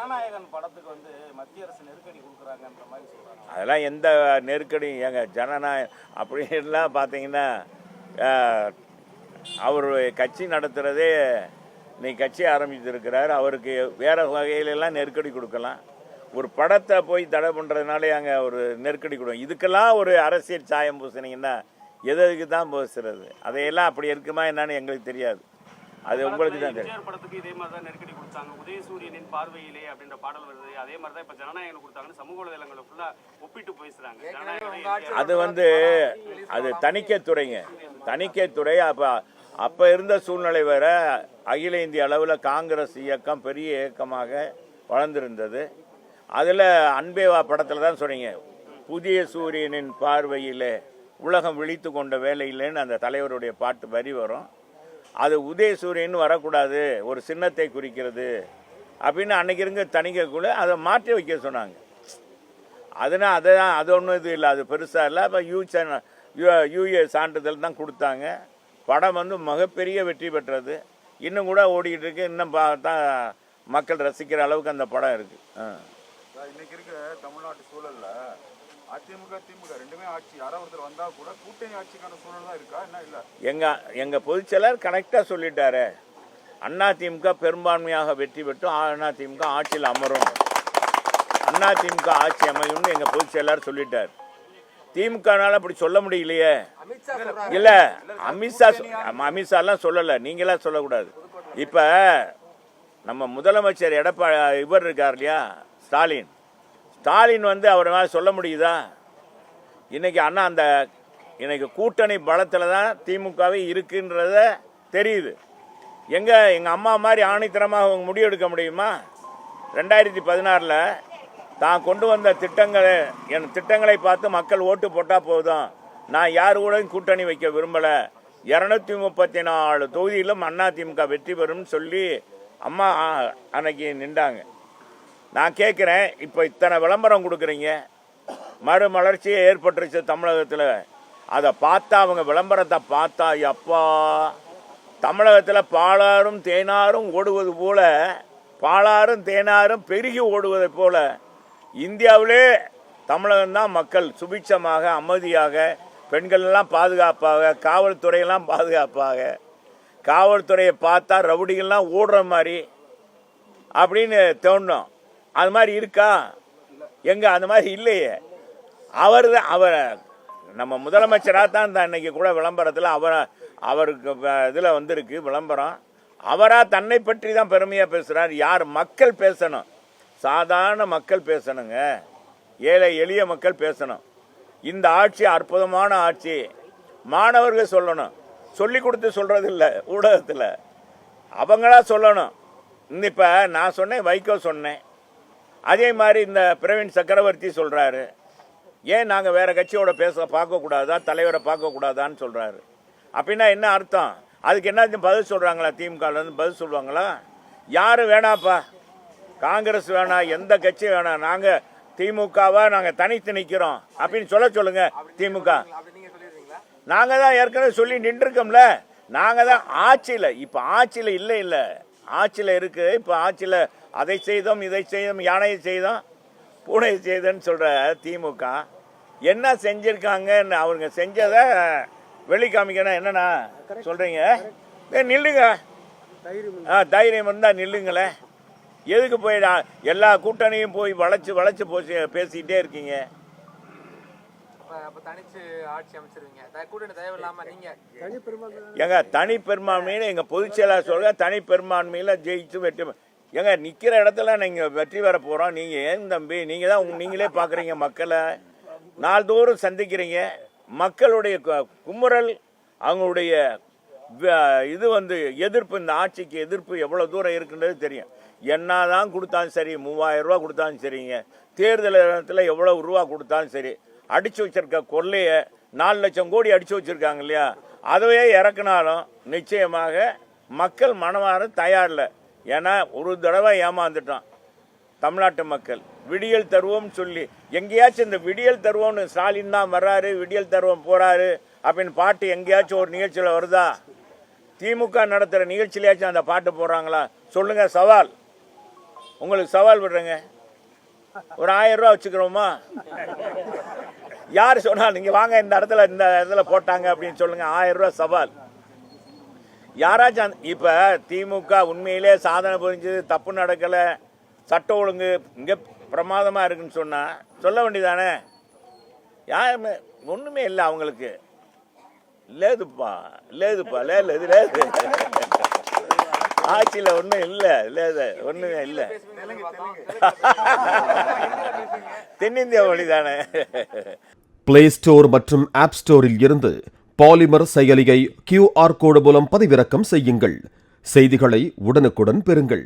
ஜனநாயகன் படத்துக்கு வந்து மத்திய அரசு நெருக்கடி கொடுக்குறாங்கன்ற மாதிரி சொல்றாங்க. அதெல்லாம் எந்த நெருக்கடியும் ஏங்க ஜனநாயகம் அப்படின்லாம் பார்த்தீங்கன்னா அவர் கட்சி நடத்துகிறதே இன்னைக்கு கட்சி ஆரம்பிச்சிருக்கிறார். அவருக்கு வேறு வகையிலெல்லாம் நெருக்கடி கொடுக்கலாம். ஒரு படத்தை போய் தடை பண்ணுறதுனால அங்கே ஒரு நெருக்கடி கொடுக்கும். இதுக்கெல்லாம் ஒரு அரசியல் சாயம் பூசினீங்கன்னா எதுக்கு தான் பேசுறது? அதையெல்லாம் அப்படி இருக்குமா என்னன்னு எங்களுக்கு தெரியாது. அது உங்களுக்கு தான் தெரியும். படத்துக்கு இதே மாதிரி தான் நெருக்கடி கொடுத்தாங்க. உதயசூரியனின் பார்வையிலே அப்படின்ற பாடல் வருது. அதே மாதிரி தான் இப்போ ஜனநாயகம் கொடுத்தாங்கன்னு சமூக வலைதளங்களை ஃபுல்லாக ஒப்பிட்டு பேசுகிறாங்க. அது வந்து அது தணிக்கைத்துறைங்க, தணிக்கைத்துறை. அப்போ இருந்த சூழ்நிலை வேற. அகில இந்திய அளவில் காங்கிரஸ் இயக்கம் பெரிய இயக்கமாக வளர்ந்துருந்தது. அதில் அன்பேவா படத்தில் தான் சொன்னீங்க, புதிய சூரியனின் பார்வையில் உலகம் விழித்து கொண்ட வேலையிலேன்னு அந்த தலைவருடைய பாட்டு வரி வரும். அது உதயசூரியன் வரக்கூடாது, ஒரு சின்னத்தை குறிக்கிறது அப்படின்னு அன்னைக்கு இருங்க தணிக்கைக்குள்ள அதை மாற்றி வைக்க சொன்னாங்க. அதனால் அது ஒன்றும் இது இல்லை, அது பெருசாக இல்லை. அப்போ யூஏ சான்றிதழ் தான் கொடுத்தாங்க. படம் வந்து மிகப்பெரிய வெற்றி பெற்றது. இன்னும் கூட ஓடிக்கிட்டு இருக்கு. இன்னும் பார்த்தா மக்கள் ரசிக்கிற அளவுக்கு அந்த படம் இருக்கு. இன்னைக்கு இருக்க தமிழ்நாட்டு சூழல்ல அதிமுக திமுக ரெண்டுமே ஆட்சி, யாராவது ஒருத்தர் வந்தா கூட கூட்டணி ஆட்சிக்கான சூழல் தான் இருக்கா என்ன? இல்லை, எங்க பொதுச்செயலர் கரெக்டாக சொல்லிட்டாரு. அதிமுக பெரும்பான்மையாக வெற்றி பெற்று அதிமுக ஆட்சியில் அமரும், அதிமுக ஆட்சி அமையும்னு எங்க பொதுச்செயலர் சொல்லிட்டார். திமுகனால அப்படி சொல்ல முடியலையே. இல்ல, அமித்ஷாலாம் சொல்லல, நீங்களா சொல்லக்கூடாது. இப்ப நம்ம முதலமைச்சர் எடப்பாடி இவர் இருக்கார் இல்லையா, ஸ்டாலின் வந்து அவரால் சொல்ல முடியுதா? இன்னைக்கு அண்ணா அந்த இன்னைக்கு கூட்டணி பலத்தில் தான் திமுகவே இருக்குன்றத தெரியுது. எங்கள் அம்மா மாதிரி ஆணித்தரமாக அவங்க முடிவெடுக்க முடியுமா? 2016 தான் கொண்டு வந்த திட்டங்களை பார்த்து மக்கள் ஓட்டு போட்டால் போதும், நான் யாரு கூட கூட்டணி வைக்க விரும்பலை, 234 தொகுதியிலும் அதிமுக வெற்றி பெறும்னு சொல்லி அம்மா அன்னைக்கு நின்றாங்க. நான் கேட்குறேன், இப்போ இத்தனை விளம்பரம் கொடுக்குறீங்க, மறுமலர்ச்சியே ஏற்பட்டுருச்சு தமிழகத்தில். அதை பார்த்தா அவங்க விளம்பரத்தை பார்த்தா அப்பா தமிழகத்தில் பாலாரும் தேனாரும் ஓடுவது போல, பாலாரும் தேனாரும் பெருகி ஓடுவதை போல இந்தியாவிலே தமிழகம்தான் மக்கள் சுபிட்சமாக அமைதியாக, பெண்கள்லாம் பாதுகாப்பாக, காவல்துறையெல்லாம் பாதுகாப்பாக, காவல்துறையை பார்த்தா ரவுடிகள்லாம் ஓடுற மாதிரி அப்படின்னு தோணும். அது மாதிரி இருக்கா? எங்கே அந்த மாதிரி இல்லையே. அவர் நம்ம முதலமைச்சராக தான் இன்னைக்கு கூட விளம்பரத்தில் அவருக்கு இதில் வந்திருக்கு விளம்பரம். அவராக தன்னை பற்றி தான் பெருமையாக பேசுகிறார். யார்? மக்கள் பேசணும், சாதாரண மக்கள் பேசணுங்க, ஏழை எளிய மக்கள் பேசணும். இந்த ஆட்சி அற்புதமான ஆட்சி, மாணவர்கள் சொல்லணும், சொல்லி கொடுத்து சொல்கிறது இல்லை ஊடகத்தில், அவங்களா சொல்லணும். இப்போ நான் சொன்னேன், வைகோ சொன்னேன், அதே மாதிரி இந்த பிரவீன் சக்கரவர்த்தி சொல்கிறாரு, ஏன் நாங்கள் வேறு கட்சியோட பார்க்கக்கூடாதா, தலைவரை பார்க்கக்கூடாதான்னு சொல்கிறாரு. அப்படின்னா என்ன அர்த்தம்? அதுக்கு என்ன பதில் சொல்கிறாங்களா? திமுகலேருந்து பதில் சொல்லுவாங்களா? யாரும் வேணாப்பா, காங்கிரஸ் வேணாம், எந்த கட்சி வேணாம், நாங்கள் திமுகவா நாங்கள் தனித்து நிற்கிறோம் அப்படின்னு சொல்லுங்க. திமுக நாங்கள் தான் ஏற்கனவே சொல்லி நின்றுருக்கோம்ல. நாங்கள் தான் ஆட்சியில், இப்போ ஆட்சியில் இல்லை ஆட்சியில் இருக்குது. இப்போ ஆட்சியில் அதை செய்தோம், இதை செய்தோம், யானையை செய்தோம், பூனையை செய்தோன்னு சொல்கிற திமுக என்ன செஞ்சுருக்காங்கன்னு அவங்க செஞ்சதை வெளிக்காமிக்கணும். என்னண்ணா சொல்கிறீங்க? நில்லுங்க, தைரியம் இருந்தால் நில்லுங்களே. எதுக்கு போய் எல்லா கூட்டணியும் போய் வளைச்சு பேசிக்கிட்டே இருக்கீங்க? எங்க தனி பெரும்பான்மையில எங்க பொதுச் செயலாளர் சொல்ல, தனி பெரும்பான்மையில ஜெயிச்சு வெற்றி. எங்க நிக்கிற இடத்துல நீங்க வெற்றி பெற போறோம். நீங்க ஏன் தம்பி, நீங்க தான் நீங்களே பாக்குறீங்க, மக்களை நாள்தோறும் சந்திக்கிறீங்க. மக்களுடைய குமுறல், அவங்களுடைய இது வந்து எதிர்ப்பு, இந்த ஆட்சிக்கு எதிர்ப்பு எவ்வளவு தூரம் இருக்குன்றது தெரியும். என்னதான் கொடுத்தாலும் சரி, 3000 ரூபா கொடுத்தாலும் சரிங்க, தேர்தல் நேரத்தில் எவ்வளவு ரூபா கொடுத்தாலும் சரி, அடிச்சு வச்சிருக்க கொள்ளையை 4 லட்சம் கோடி அடிச்சு வச்சிருக்காங்க இல்லையா, அதுவே இறக்குனாலும் நிச்சயமாக மக்கள் மனமாற தயாரில்லை. ஏன்னா ஒரு தடவை ஏமாந்துட்டோம் தமிழ்நாட்டு மக்கள். விடியல் தருவோம்னு சொல்லி எங்கேயாச்சும் இந்த விடியல் தருவோம்னு ஸ்டாலின் தான் வர்றாரு, விடியல் தருவோம் போறாரு அப்படின்னு பாட்டு எங்கேயாச்சும் ஒரு நிகழ்ச்சியில் வருதா? திமுக நடத்துகிற நிகழ்ச்சியிலேயாச்சும் அந்த பாட்டு போடுறாங்களா? சொல்லுங்க, சவால். உங்களுக்கு சவால் விடுறேங்க, ஒரு 1000 ரூபா வச்சுக்கிறோமா? யார் சொன்னால் நீங்கள் வாங்க இந்த இடத்துல போட்டாங்க அப்படின்னு சொல்லுங்க. 1000 ரூபா சவால். யாராச்சும் இப்போ திமுக உண்மையிலே சாதனை புரிஞ்சது, தப்பு நடக்கலை, சட்டம் ஒழுங்கு இங்கே பிரமாதமாக இருக்குன்னு சொன்னால் சொல்ல வேண்டியதானே? யாருமே ஒன்றுமே இல்லை அவங்களுக்கு. லேதுப்பா லேது ஆட்சியில் ஒன்றும் இல்லை, ஒன்றுமே இல்லை. தென்னிந்தியா மொழி தானே. பிளே ஸ்டோர் மற்றும் ஆப் ஸ்டோரில் இருந்து பாலிமர் செயலியை QR கோடு மூலம் பதிவிறக்கம் செய்யுங்கள். செய்திகளை உடனுக்குடன் பெறுங்கள்.